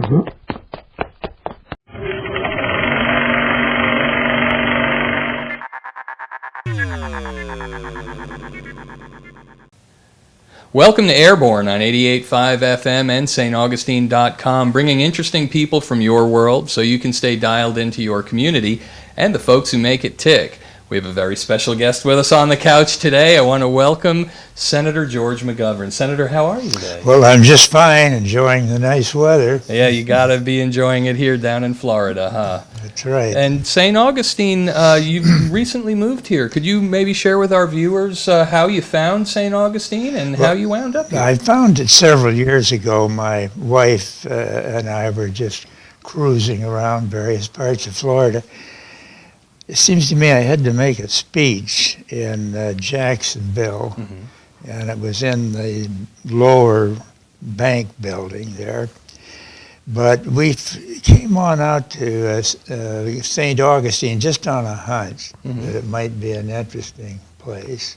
Welcome to Airborne on 88.5 FM and staugustine.com, bringing interesting people from your world so you can stay dialed into your community and the folks who make it tick. We have a very special guest with us on the couch today. I want to welcome Senator George McGovern. Senator, how are you today? Well, I'm just fine, enjoying the nice weather. Yeah, you got to be enjoying it here down in Florida, huh? That's right. And St. Augustine, you've recently moved here. Could you maybe share with our viewers how you found St. Augustine and how you wound up here? I found it several years ago. My wife and I were just cruising around various parts of Florida. It seems to me I had to make a speech in Jacksonville, and it was in the lower bank building there. But we came on out to St. Augustine just on a hunch that it might be an interesting place.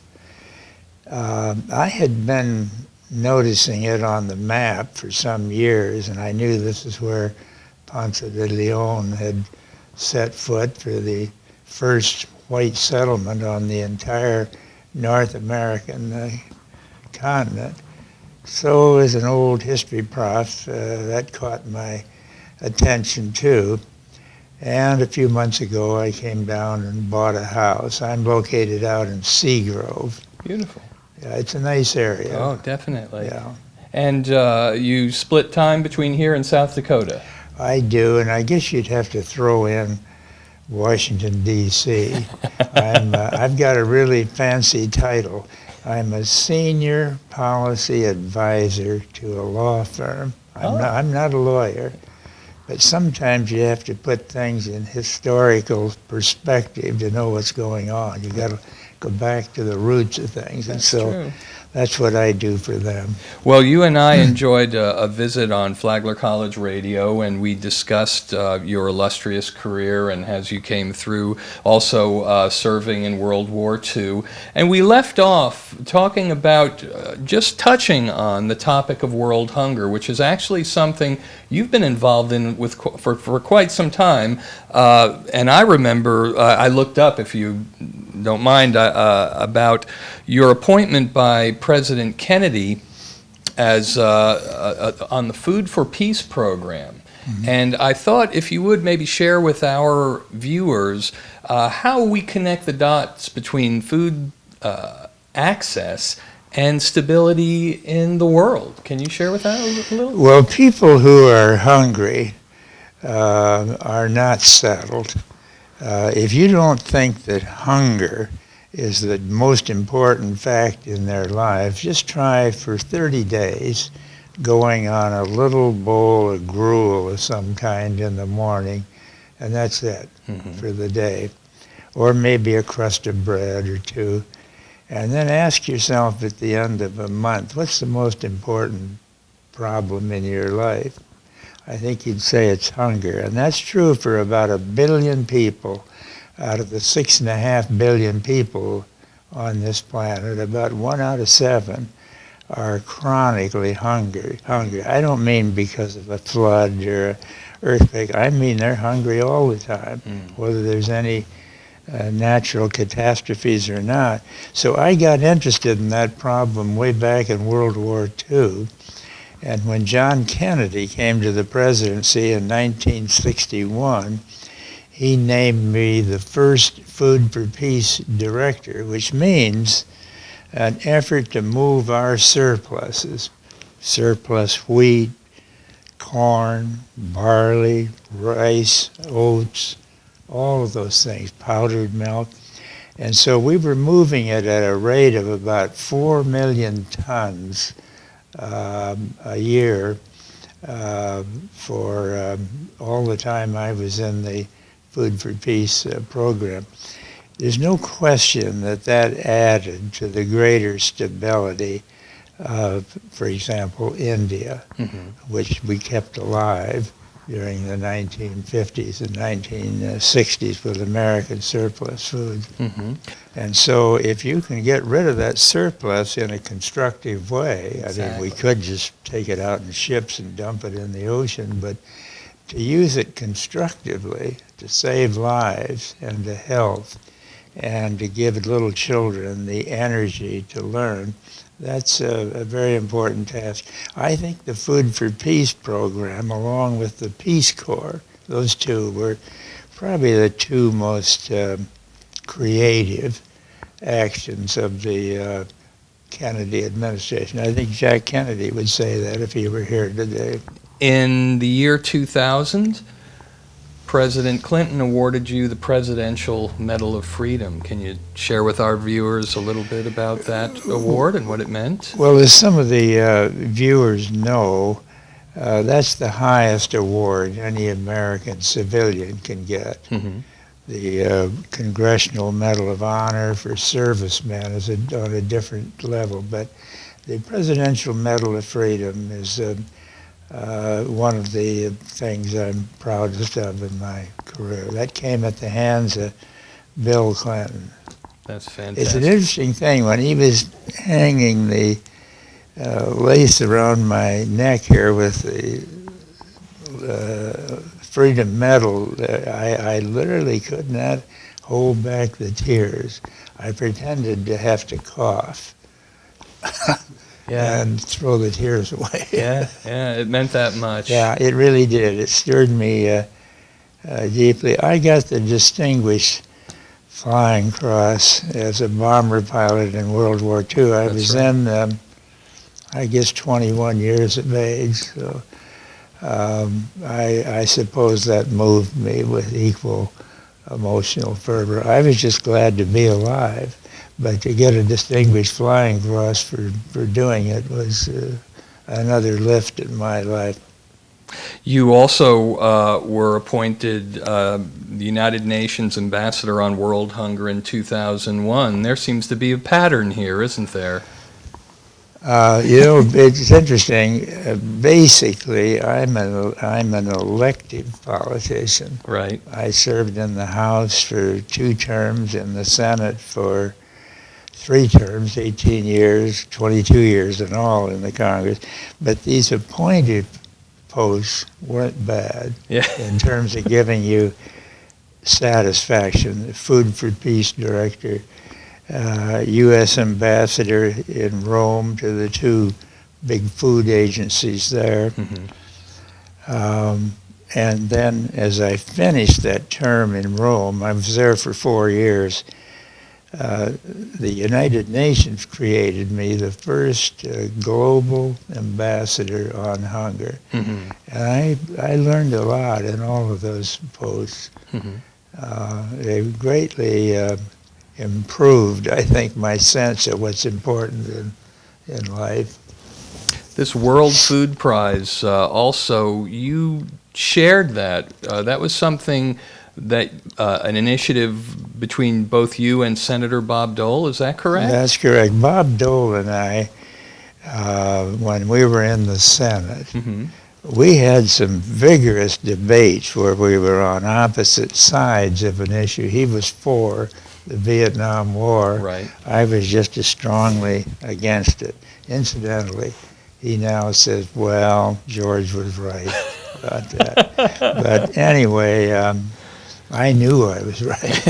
I had been noticing it on the map for some years, and I knew this is where Ponce de Leon had set foot for the first white settlement on the entire North American continent. So as an old history prof, that caught my attention too. And a few months ago I came down and bought a house. I'm located out in Seagrove. Beautiful. Yeah, it's a nice area. Oh, definitely. Yeah. And you split time between here and South Dakota? I do, and I guess you'd have to throw in Washington, D.C. I've got a really fancy title. I'm a senior policy advisor to a law firm. I'm not a lawyer, but sometimes you have to put things in historical perspective to know what's going on. You got to go back to the roots of things, and so true. That's what I do for them. Well, you and I enjoyed a visit on Flagler College Radio, and we discussed your illustrious career and as you came through, also serving in World War II. And we left off talking about just touching on the topic of world hunger, which is actually something you've been involved in for quite some time. And I remember, I looked up, if you don't mind, about your appointment by President Kennedy as on the Food for Peace program. And I thought if you would maybe share with our viewers how we connect the dots between food access and stability in the world. Can you share with that a little? Well, people who are hungry are not settled. If you don't think that hunger is the most important fact in their lives, just try for 30 days going on a little bowl of gruel of some kind in the morning, and that's it for the day. Or maybe a crust of bread or two. And then ask yourself at the end of a month, what's the most important problem in your life? I think you'd say it's hunger. And that's true for about 1 billion people. Out of the 6.5 billion people on this planet, about 1 out of 7 are chronically hungry. I don't mean because of a flood or an earthquake. I mean they're hungry all the time, whether there's any natural catastrophes or not. So I got interested in that problem way back in World War II. And when John Kennedy came to the presidency in 1961, he named me the first Food for Peace director, which means an effort to move our surpluses, surplus wheat, corn, barley, rice, oats, all of those things, powdered milk. And so we were moving it at a rate of about 4 million tons a year for all the time I was in the Food for Peace program. There's no question that that added to the greater stability of, for example, India, which we kept alive during the 1950s and 1960s with American surplus foods. Mm-hmm. And so if you can get rid of that surplus in a constructive way, I mean, we could just take it out in ships and dump it in the ocean, but to use it constructively, to save lives and to health, and to give little children the energy to learn, that's a very important task. I think the Food for Peace program, along with the Peace Corps, those two were probably the two most creative actions of the Kennedy administration. I think Jack Kennedy would say that if he were here today. In the year 2000, President Clinton awarded you the Presidential Medal of Freedom. Can you share with our viewers a little bit about that award and what it meant? Well, as some of the viewers know, that's the highest award any American civilian can get. Mm-hmm. The Congressional Medal of Honor for servicemen is on a different level, but the Presidential Medal of Freedom is one of the things I'm proudest of in my career. That came at the hands of Bill Clinton. That's fantastic. It's an interesting thing. When he was hanging the lace around my neck here with the Freedom Medal, I literally could not hold back the tears. I pretended to have to cough. Yeah. And throw the tears away. Yeah, it meant that much. Yeah, it really did. It stirred me deeply. I got the Distinguished Flying Cross as a bomber pilot in World War II. I was then, I guess, 21 years of age. So I suppose that moved me with equal emotional fervor. I was just glad to be alive. But to get a Distinguished Flying Cross for doing it was another lift in my life. You also were appointed the United Nations Ambassador on World Hunger in 2001. There seems to be a pattern here, isn't there? It's interesting. Basically, I'm an elected politician. Right. I served in the House for 2 terms, in the Senate for 3 terms, 18 years, 22 years in all in the Congress. But these appointed posts weren't bad in terms of giving you satisfaction. Food for Peace Director, U.S. Ambassador in Rome to the 2 big food agencies there. Mm-hmm. And then as I finished that term in Rome, I was there for 4 years, the United Nations created me the first global ambassador on hunger. Mm-hmm. And I learned a lot in all of those posts. Mm-hmm. They greatly improved, I think, my sense of what's important in life. This World Food Prize, also, you shared that. That was something that an initiative between both you and Senator Bob Dole, is that correct? That's correct. Bob Dole and I, when we were in the Senate, Mm-hmm. we had some vigorous debates where we were on opposite sides of an issue. He was for the Vietnam War. Right. I was just as strongly against it. Incidentally, he now says, well, George was right about that. But anyway, I knew I was right.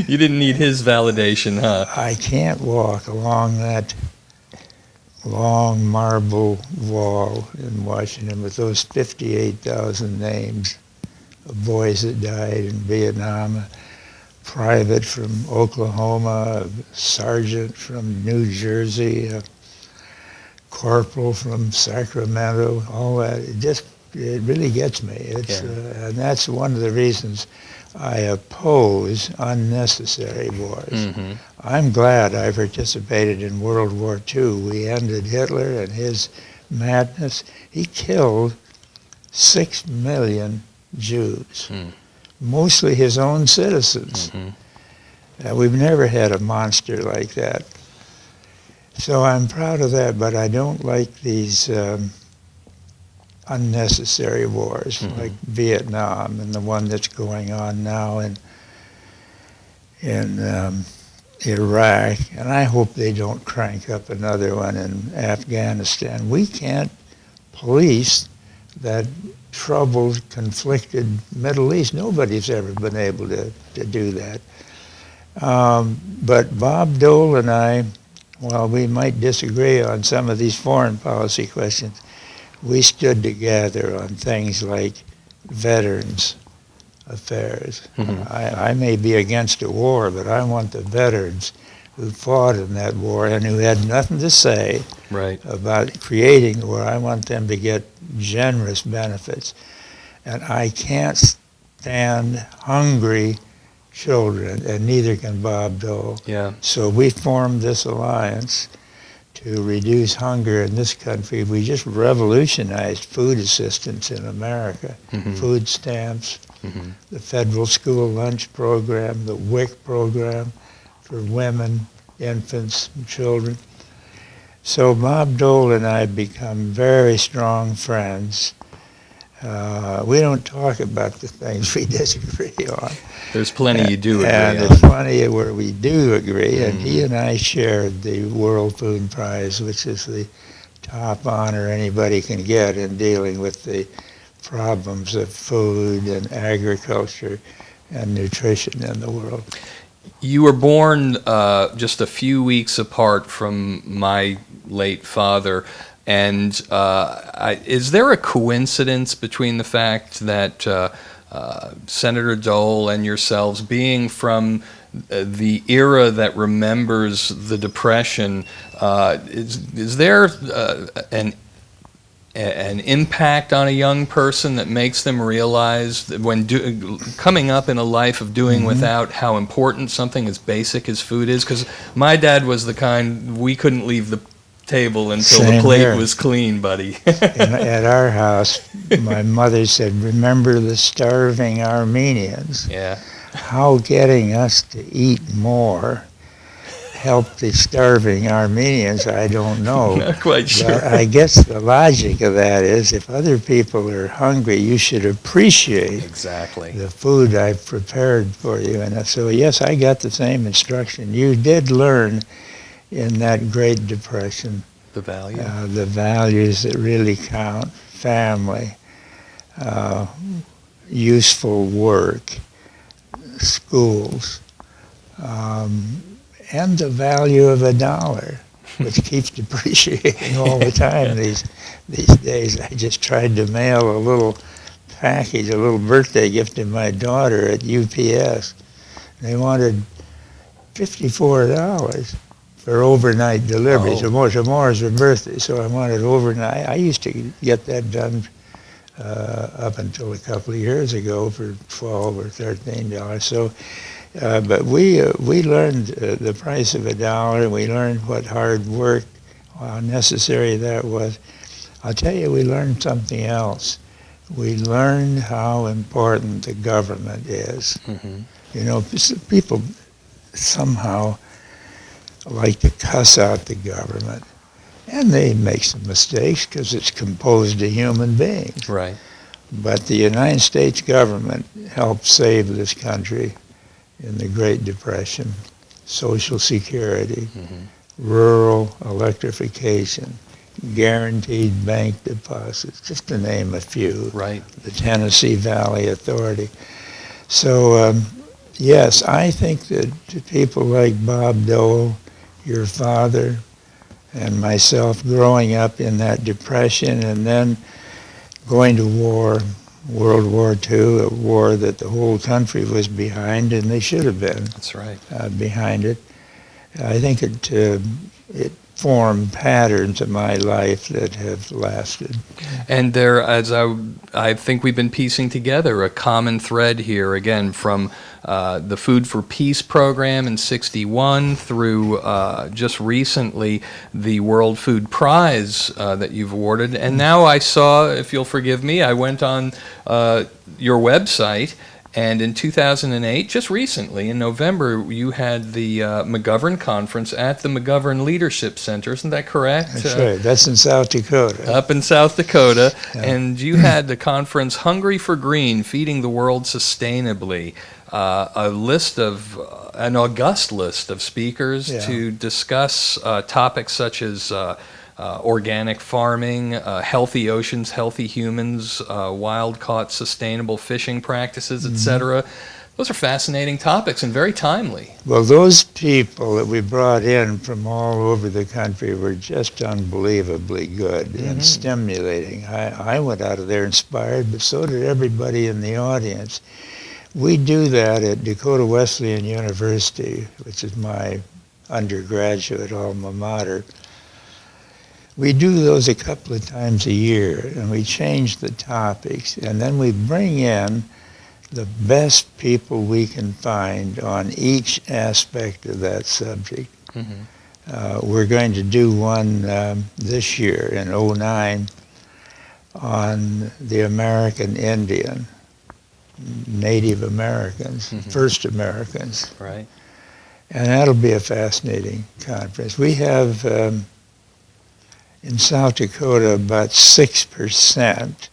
You didn't need his validation, huh? I can't walk along that long marble wall in Washington with those 58,000 names of boys that died in Vietnam, a private from Oklahoma, a sergeant from New Jersey, a corporal from Sacramento, all that. It really gets me. And that's one of the reasons I oppose unnecessary wars. Mm-hmm. I'm glad I participated in World War II. We ended Hitler and his madness. He killed 6 million Jews, mostly his own citizens. Mm-hmm. We've never had a monster like that. So I'm proud of that, but I don't like these unnecessary wars like Vietnam and the one that's going on now in Iraq, and I hope they don't crank up another one in Afghanistan. We can't police that troubled, conflicted Middle East. Nobody's ever been able to do that. But Bob Dole and I, while we might disagree on some of these foreign policy questions, we stood together on things like veterans affairs. I may be against a war, but I want the veterans who fought in that war and who had nothing to say about creating the war. I want them to get generous benefits. And I can't stand hungry children, and neither can Bob Dole. So we formed this alliance to reduce hunger in this country. We just revolutionized food assistance in America, food stamps, the federal school lunch program, the WIC program for women, infants, and children. So Bob Dole and I have become very strong friends. We don't talk about the things we disagree on. There's plenty you do agree and on. there's plenty where we do agree, and he and I shared the World Food Prize, which is the top honor anybody can get in dealing with the problems of food and agriculture and nutrition in the world. You were born just a few weeks apart from my late father, and is there a coincidence between the fact that Senator Dole and yourselves being from the era that remembers the Depression, is there an impact on a young person that makes them realize that when coming up in a life of doing without, how important something as basic as food is? Because my dad was the kind, we couldn't leave the table until the plate was clean, buddy. At our house, my mother said, "Remember the starving Armenians." How getting us to eat more help the starving Armenians, I don't know. Not quite sure. But I guess the logic of that is if other people are hungry, you should appreciate the food I've prepared for you. And so, yes, I got the same instruction. You did learn in that Great Depression the values that really count: family, useful work, schools, and the value of $1, which keeps depreciating all the time these days. I just tried to mail a little package, a little birthday gift to my daughter at UPS. They wanted $54 for overnight delivery. Tomorrow's her birthday, so I wanted overnight. I used to get that done up until a couple of years ago for $12 or $13. So. But we learned the price of $1. We learned what hard work, how necessary that was. I'll tell you, we learned something else. We learned how important the government is. You know, people somehow like to cuss out the government, and they make some mistakes because it's composed of human beings. But the United States government helped save this country in the Great Depression: Social Security, rural electrification, guaranteed bank deposits, just to name a few. The Tennessee Valley Authority. So, yes, I think that to people like Bob Dole, your father, and myself growing up in that Depression and then going to war, World War II, a war that the whole country was behind, and they should have been behind it. I think it formed patterns of my life that have lasted. And there, as I think we've been piecing together a common thread here, again, from the Food for Peace program in '61 through just recently the World Food Prize that you've awarded. And now I saw, if you'll forgive me, I went on your website, And in 2008, just recently, in November, you had the McGovern Conference at the McGovern Leadership Center. Isn't that correct? That's right. That's in South Dakota. Up in South Dakota. Yeah. And you had the conference Hungry for Green, Feeding the World Sustainably. An august list of speakers to discuss topics such as organic farming, healthy oceans, healthy humans, wild-caught sustainable fishing practices, etc. Those are fascinating topics and very timely. Well, those people that we brought in from all over the country were just unbelievably good and stimulating. I went out of there inspired, but so did everybody in the audience. We do that at Dakota Wesleyan University, which is my undergraduate alma mater. We do those a couple of times a year, and we change the topics, and then we bring in the best people we can find on each aspect of that subject. We're going to do one this year in '09 on the American Indian, Native Americans, first Americans. Right. And that'll be a fascinating conference. We have in South Dakota, about 6%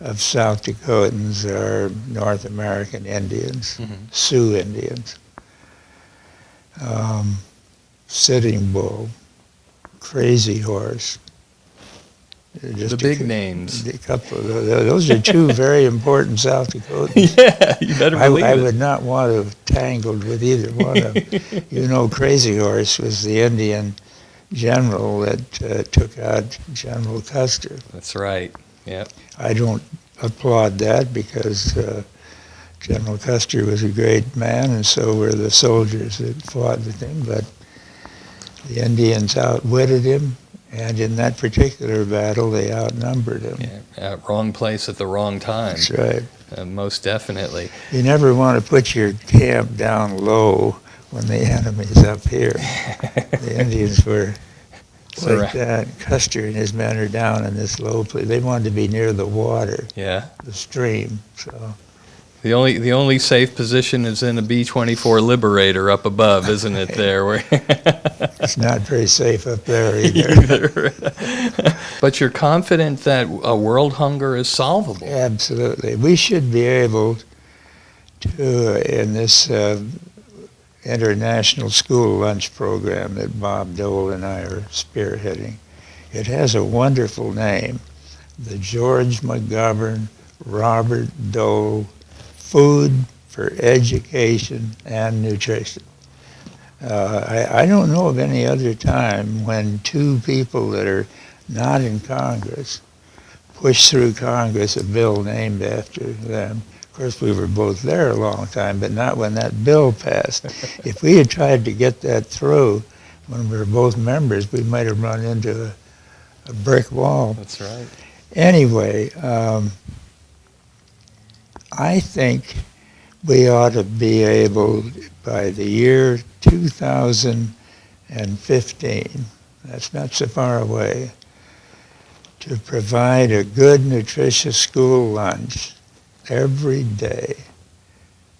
of South Dakotans are North American Indians, Sioux Indians. Sitting Bull, Crazy Horse. The big names. A couple of those are two very important South Dakotans. Yeah, you better believe I it. would not want to have tangled with either one of them. You know, Crazy Horse was the Indian general that took out General Custer. That's right. Yep. I don't applaud that because General Custer was a great man, and so were the soldiers that fought with him. But the Indians outwitted him, and in that particular battle, they outnumbered him. Yeah, wrong place at the wrong time. That's right. Most definitely. You never want to put your camp down low when the enemy's up here. The Indians were like that. Custer and his men are down in this low place. They wanted to be near the water, Yeah. the stream. So The only safe position is in a B-24 Liberator up above, isn't it? There, where it's not very safe up there either. But you're confident that world hunger is solvable. Absolutely. We should be able to, in this international school lunch program that Bob Dole and I are spearheading, it has a wonderful name, the George McGovern Robert Dole Food for Education and Nutrition. I don't know of any other time when two people that are not in Congress push through Congress a bill named after them. Of course, we were both there a long time, but not when that bill passed. If we had tried to get that through when we were both members, we might have run into a brick wall. That's right. Anyway, I think we ought to be able, by the year 2015, that's not so far away, to provide a good, nutritious school lunch every day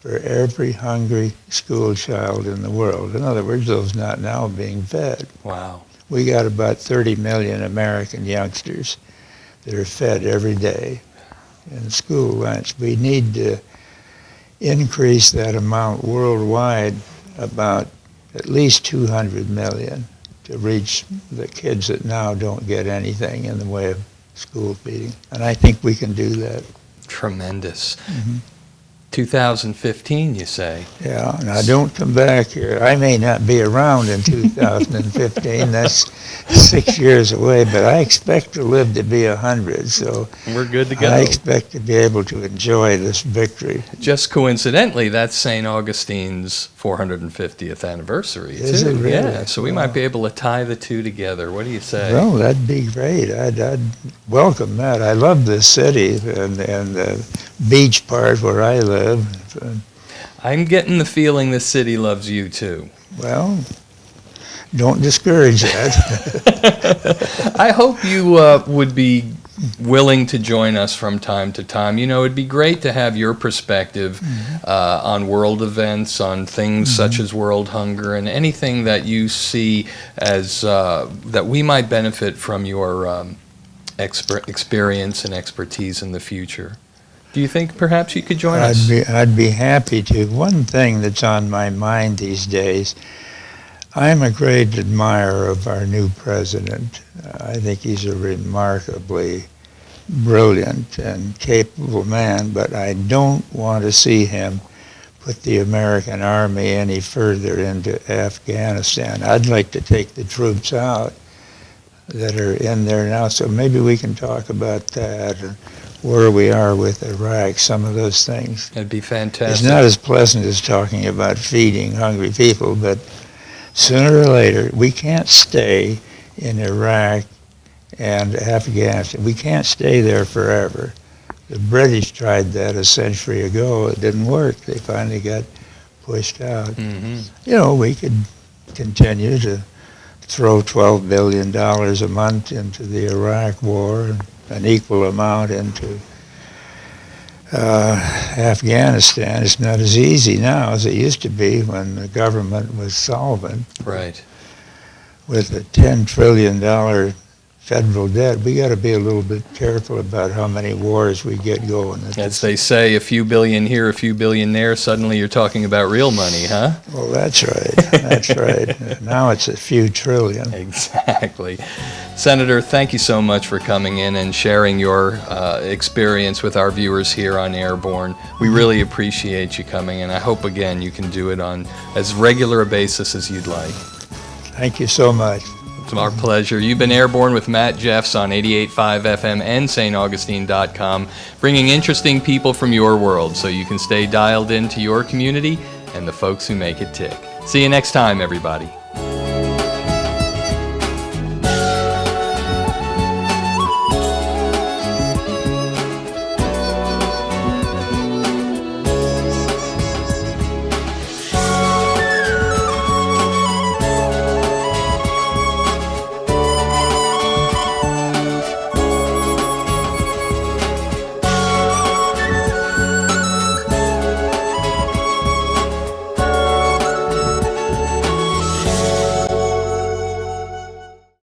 for every hungry school child in the world. In other words, those not now being fed. Wow. We got about 30 million American youngsters that are fed every day in school lunch. We need to increase that amount worldwide about at least 200 million to reach the kids that now don't get anything in the way of school feeding. And I think we can do that. Tremendous. 2015, you say? Yeah, now don't come back here. I may not be around in 2015. That's 6 years away, but I expect to live to be 100, so We're good to go. I expect to be able to enjoy this victory. Just coincidentally, that's St. Augustine's 450th anniversary, Is too. it really? Yeah, so we might Wow. be able to tie the two together. What do you say? Well, that'd be great. I'd welcome that. I love this city and the beach part where I live. I'm getting the feeling the city loves you, too. Well, don't discourage that. I hope you would be willing to join us from time to time. You know, it'd be great to have your perspective on world events, on things such as world hunger, and anything that you see as that we might benefit from your experience and expertise in the future. Do you think perhaps you could join us? I'd be happy to. One thing that's on my mind these days, I'm a great admirer of our new president. I think he's a remarkably brilliant and capable man, but I don't want to see him put the American army any further into Afghanistan. I'd like to take the troops out that are in there now, so maybe we can talk about that and where we are with Iraq, some of those things. That'd be fantastic. It's not as pleasant as talking about feeding hungry people, but sooner or later, we can't stay in Iraq and Afghanistan. We can't stay there forever. The British tried that a century ago. It didn't work. They finally got pushed out. You know, we could continue to throw $12 billion a month into the Iraq war and an equal amount into Afghanistan. It's not as easy now as it used to be when the government was solvent. Right. With a $10 trillion federal debt, we got to be a little bit careful about how many wars we get going. As they say, a few billion here, a few billion there, suddenly you're talking about real money, huh? Well, that's right. That's right. Now it's a few trillion. Exactly. Senator, thank you so much for coming in and sharing your experience with our viewers here on Airborne. We really appreciate you coming, and I hope, again, you can do it on as regular a basis as you'd like. Thank you so much. It's our pleasure. You've been Airborne with Matt Jeffs on 88.5 FM and staugustine.com, bringing interesting people from your world so you can stay dialed into your community and the folks who make it tick. See you next time, everybody.